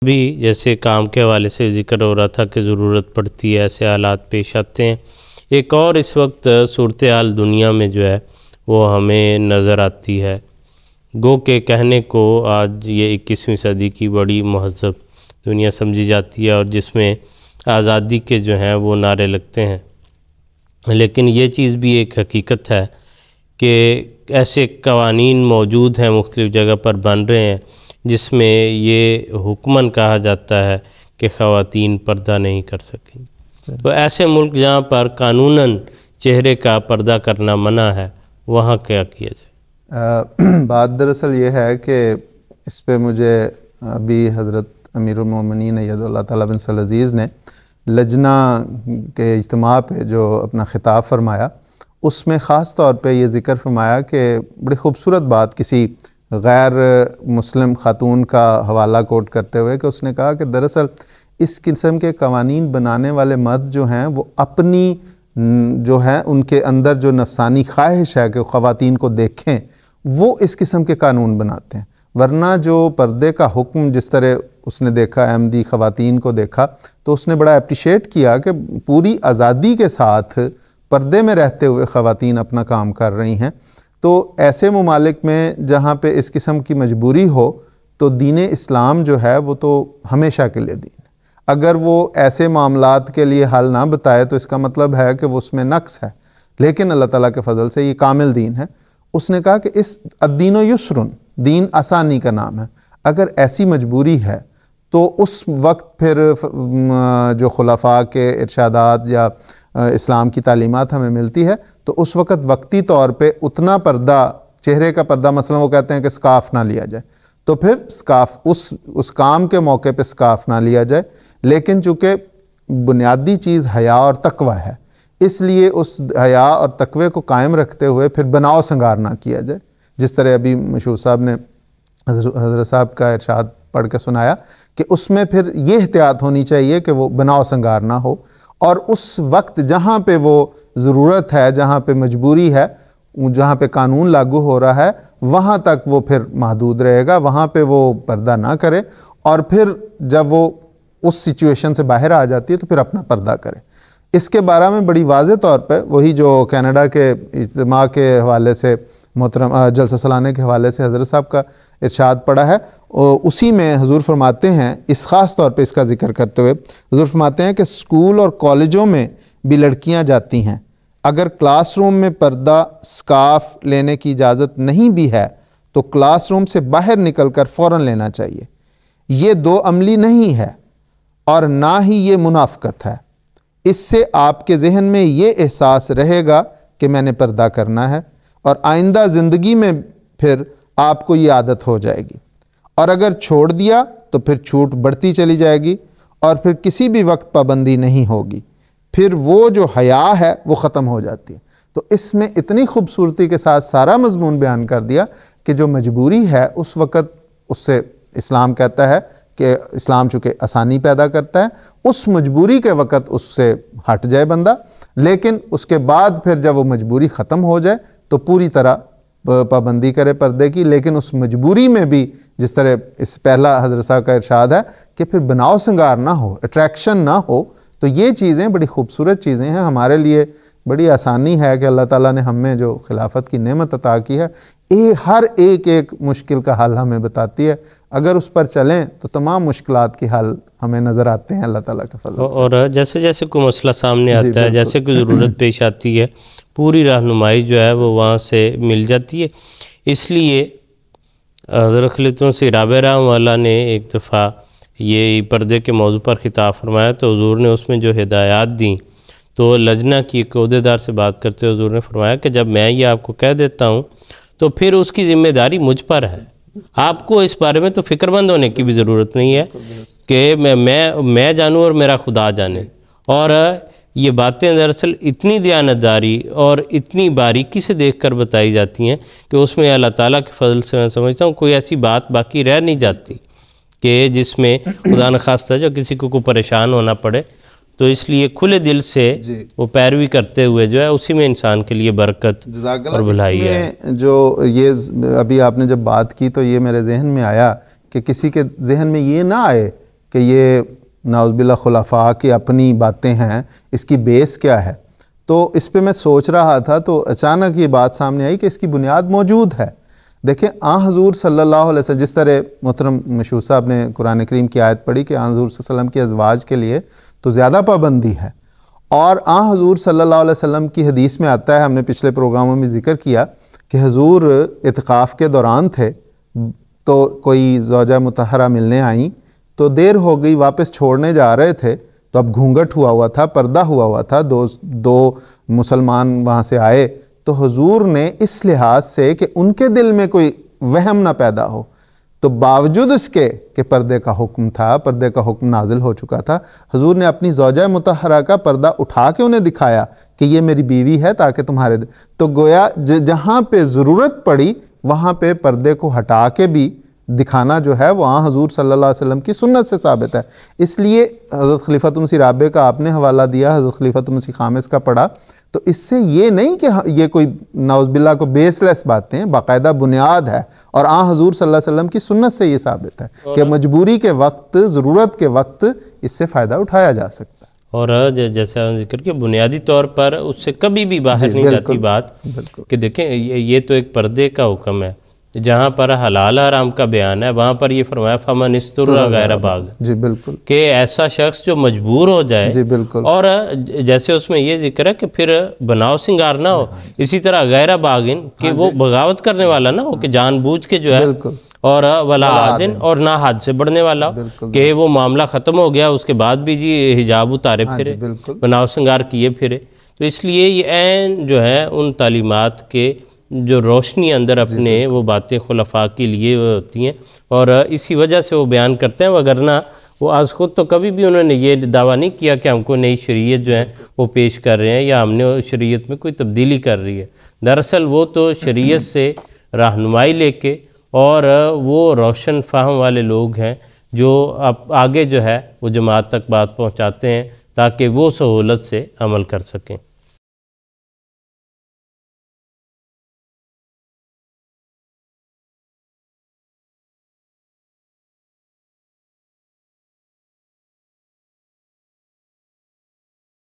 بھی جیسے کام کے حوالے سے ذکر ہو رہا تھا کہ ضرورت پڑتی ہے، ایسے حالات پیش آتے ہیں. ایک اور اس وقت صورتحال دنیا میں جو ہے وہ ہمیں نظر آتی ہے. گو کہ کہنے کو آج یہ 21ویں صدی کی بڑی مہذب دنیا سمجھی جاتی ہے اور جس میں آزادی کے جو ہیں وہ نعرے لگتے ہیں، لیکن یہ چیز بھی ایک حقیقت ہے کہ ایسے قوانین موجود ہیں، مختلف جگہ پر بن رہے ہیں جس میں یہ حکماً کہا جاتا ہے کہ خواتین پردہ نہیں کر سکیں. تو ایسے ملک جہاں پر قانوناً چہرے کا پردہ کرنا منع ہے، وہاں کیا کیا جائے؟ بات دراصل یہ ہے کہ اس پہ مجھے ابھی حضرت امیر المومنین اید اللہ تعالیٰ بن سلعزیز نے لجنہ کے اجتماع پہ جو اپنا خطاب فرمایا، اس میں خاص طور پہ یہ ذکر فرمایا کہ بڑی خوبصورت بات کسی غیر مسلم خاتون کا حوالہ کوٹ کرتے ہوئے کہ اس نے کہا کہ دراصل اس قسم کے قوانین بنانے والے مرد جو ہیں وہ اپنی جو ہے ان کے اندر جو نفسانی خواہش ہے کہ خواتین کو دیکھیں، وہ اس قسم کے قانون بناتے ہیں. ورنہ جو پردے کا حکم جس طرح اس نے دیکھا احمدی خواتین کو دیکھا تو اس نے بڑا اپریشیٹ کیا کہ پوری آزادی کے ساتھ پردے میں رہتے ہوئے خواتین اپنا کام کر رہی ہیں. تو ایسے ممالک میں جہاں پہ اس قسم کی مجبوری ہو تو دین اسلام جو ہے وہ تو ہمیشہ کے لیے دین ہے. اگر وہ ایسے معاملات کے لیے حل نہ بتائے تو اس کا مطلب ہے کہ وہ اس میں نقص ہے، لیکن اللہ تعالیٰ کے فضل سے یہ کامل دین ہے. اس نے کہا کہ اس الدین یسرن، دین آسانی کا نام ہے. اگر ایسی مجبوری ہے تو اس وقت پھر جو خلفاء کے ارشادات یا اسلام کی تعلیمات ہمیں ملتی ہے تو اس وقت وقتی طور پہ اتنا پردہ، چہرے کا پردہ، مثلا وہ کہتے ہیں کہ سکارف نہ لیا جائے تو پھر سکارف اس کام کے موقع پہ سکارف نہ لیا جائے. لیکن چونکہ بنیادی چیز حیا اور تقوی ہے، اس لیے اس حیا اور تقوی کو قائم رکھتے ہوئے پھر بناؤ سنگار نہ کیا جائے. جس طرح ابھی مشہور صاحب نے حضرت صاحب کا ارشاد پڑھ کے سنایا کہ اس میں پھر یہ احتیاط ہونی چاہیے کہ وہ بناؤ سنگار نہ ہو، اور اس وقت جہاں پہ وہ ضرورت ہے، جہاں پہ مجبوری ہے، جہاں پہ قانون لاگو ہو رہا ہے وہاں تک وہ پھر محدود رہے گا، وہاں پہ وہ پردہ نہ کرے، اور پھر جب وہ اس سچویشن سے باہر آ جاتی ہے تو پھر اپنا پردہ کرے. اس کے بارے میں بڑی واضح طور پہ وہی جو کینیڈا کے اجتماع کے حوالے سے محترم جلسہ سالانہ کے حوالے سے حضرت صاحب کا ارشاد پڑا ہے، اسی میں حضور فرماتے ہیں، اس خاص طور پہ اس کا ذکر کرتے ہوئے حضور فرماتے ہیں کہ اسکول اور کالجوں میں بھی لڑکیاں جاتی ہیں، اگر کلاس روم میں پردہ سکارف لینے کی اجازت نہیں بھی ہے تو کلاس روم سے باہر نکل کر فوراً لینا چاہیے. یہ دو عملی نہیں ہے اور نہ ہی یہ منافقت ہے. اس سے آپ کے ذہن میں یہ احساس رہے گا کہ میں نے پردہ کرنا ہے، اور آئندہ زندگی میں پھر آپ کو یہ عادت ہو جائے گی، اور اگر چھوڑ دیا تو پھر چھوٹ بڑھتی چلی جائے گی اور پھر کسی بھی وقت پابندی نہیں ہوگی، پھر وہ جو حیا ہے وہ ختم ہو جاتی ہے. تو اس میں اتنی خوبصورتی کے ساتھ سارا مضمون بیان کر دیا کہ جو مجبوری ہے اس وقت اس سے اسلام کہتا ہے کہ اسلام چونکہ آسانی پیدا کرتا ہے، اس مجبوری کے وقت اس سے ہٹ جائے بندہ، لیکن اس کے بعد پھر جب وہ مجبوری ختم ہو جائے تو پوری طرح پابندی کرے پردے کی. لیکن اس مجبوری میں بھی جس طرح اس پہلا حضرت صاحب کا ارشاد ہے کہ پھر بناؤ سنگار نہ ہو، اٹریکشن نہ ہو. تو یہ چیزیں بڑی خوبصورت چیزیں ہیں، ہمارے لیے بڑی آسانی ہے کہ اللہ تعالیٰ نے ہمیں جو خلافت کی نعمت عطا کی ہے، ہر ایک مشکل کا حل ہمیں بتاتی ہے. اگر اس پر چلیں تو تمام مشکلات کے حل ہمیں نظر آتے ہیں اللہ تعالیٰ کے فضل سے. اور جیسے جیسے کوئی مسئلہ سامنے آتا ہے، جیسے کوئی ضرورت پیش آتی ہے، پوری رہنمائی جو ہے وہ وہاں سے مل جاتی ہے. اس لیے حضرت خلیفۃ المسیح رابع رحمہ والا نے ایک دفعہ یہ پردے کے موضوع پر خطاب فرمایا تو حضور نے اس میں جو ہدایات دیں تو لجنہ کی ایک عہدیدار سے بات کرتے ہوئے حضور نے فرمایا کہ جب میں یہ آپ کو کہہ دیتا ہوں تو پھر اس کی ذمہ داری مجھ پر ہے. آپ کو اس بارے میں تو فکر مند ہونے کی بھی ضرورت نہیں ہے کہ میں جانوں اور میرا خدا جانے. اور یہ باتیں دراصل اتنی دیانتداری اور اتنی باریکی سے دیکھ کر بتائی جاتی ہیں کہ اس میں اللہ تعالیٰ کے فضل سے میں سمجھتا ہوں کوئی ایسی بات باقی رہ نہیں جاتی کہ جس میں خدا نخواستہ جو کسی کو پریشان ہونا پڑے. تو اس لیے کھلے دل سے وہ پیروی کرتے ہوئے جو ہے اسی میں انسان کے لیے برکت اور بھلائی ہے. جو یہ ابھی آپ نے جب بات کی تو یہ میرے ذہن میں آیا کہ کسی کے ذہن میں یہ نہ آئے کہ یہ نعوذ باللہ خلفاء کی اپنی باتیں ہیں، اس کی بیس کیا ہے؟ تو اس پہ میں سوچ رہا تھا تو اچانک یہ بات سامنے آئی کہ اس کی بنیاد موجود ہے۔ دیکھیں حضور صلی اللہ علیہ وسلم، جس طرح محترم مشہور صاحب نے قرآن کریم کی آیت پڑھی کہ حضور صلی اللہ علیہ وسلم کی ازواج کے لیے تو زیادہ پابندی ہے، اور حضور صلی اللہ علیہ وسلم کی حدیث میں آتا ہے، ہم نے پچھلے پروگراموں میں ذکر کیا کہ حضور اعتکاف کے دوران تھے تو کوئی زوجہ مطہرہ ملنے آئیں تو دیر ہو گئی، واپس چھوڑنے جا رہے تھے تو اب گھونگھٹ ہوا تھا، پردہ ہوا تھا، دو مسلمان وہاں سے آئے تو حضور نے اس لحاظ سے کہ ان کے دل میں کوئی وہم نہ پیدا ہو، تو باوجود اس کے کہ پردے کا حکم تھا، پردے کا حکم نازل ہو چکا تھا، حضور نے اپنی زوجہ مطہرہ کا پردہ اٹھا کے انہیں دکھایا کہ یہ میری بیوی ہے تاکہ تمہارے تو گویا جہاں پہ ضرورت پڑی وہاں پہ پردے کو ہٹا کے بھی دکھانا جو ہے وہ حضور صلی اللہ علیہ وسلم کی سنت سے ثابت ہے۔ اس لیے حضرت خلیفۃ مسیح رابع کا آپ نے حوالہ دیا، حضرت خلیفۃ مسیح خامس کا پڑھا، تو اس سے یہ نہیں کہ یہ کوئی نعوذ باللہ کو بیس لیس باتیں، باقاعدہ بنیاد ہے، اور حضور صلی اللہ علیہ وسلم کی سنت سے یہ ثابت ہے کہ مجبوری کے وقت، ضرورت کے وقت اس سے فائدہ اٹھایا جا سکتا ہے۔ اور جیسے ہم ذکر کیا بنیادی طور پر اس سے کبھی بھی باہر نہیں جاتی بات کہ دیکھیں یہ تو ایک پردے کا حکم ہے، جہاں پر حلال حرام کا بیان ہے وہاں پر یہ فرمایا فمن استر غیر باغ، جی بالکل، کہ ایسا شخص جو مجبور ہو جائے، جی بالکل، اور جیسے اس میں یہ ذکر ہے کہ پھر بناؤ سنگار نہ ہو، اسی طرح غیر باغن کہ وہ بغاوت کرنے والا نہ ہو کہ جان بوجھ کے جو ہے، اور ولا عادن اور نہ حد سے بڑھنے والا ہو کہ وہ معاملہ ختم ہو گیا اس کے بعد بھی جی حجاب اتارے پھرے، بناؤ سنگار کیے پھرے۔ تو اس لیے یہ عین جو ہے ان تعلیمات کے جو روشنی اندر اپنے وہ باتیں خلفاء کے لیے ہوتی ہیں، اور اسی وجہ سے وہ بیان کرتے ہیں، وگرنہ وہ از خود تو کبھی بھی انہوں نے یہ دعویٰ نہیں کیا کہ ہم کو نئی شریعت جو ہے وہ پیش کر رہے ہیں یا ہم نے شریعت میں کوئی تبدیلی کر رہی ہے۔ دراصل وہ تو شریعت سے رہنمائی لے کے، اور وہ روشن فہم والے لوگ ہیں جو اب آگے جو ہے وہ جماعت تک بات پہنچاتے ہیں تاکہ وہ سہولت سے عمل کر سکیں۔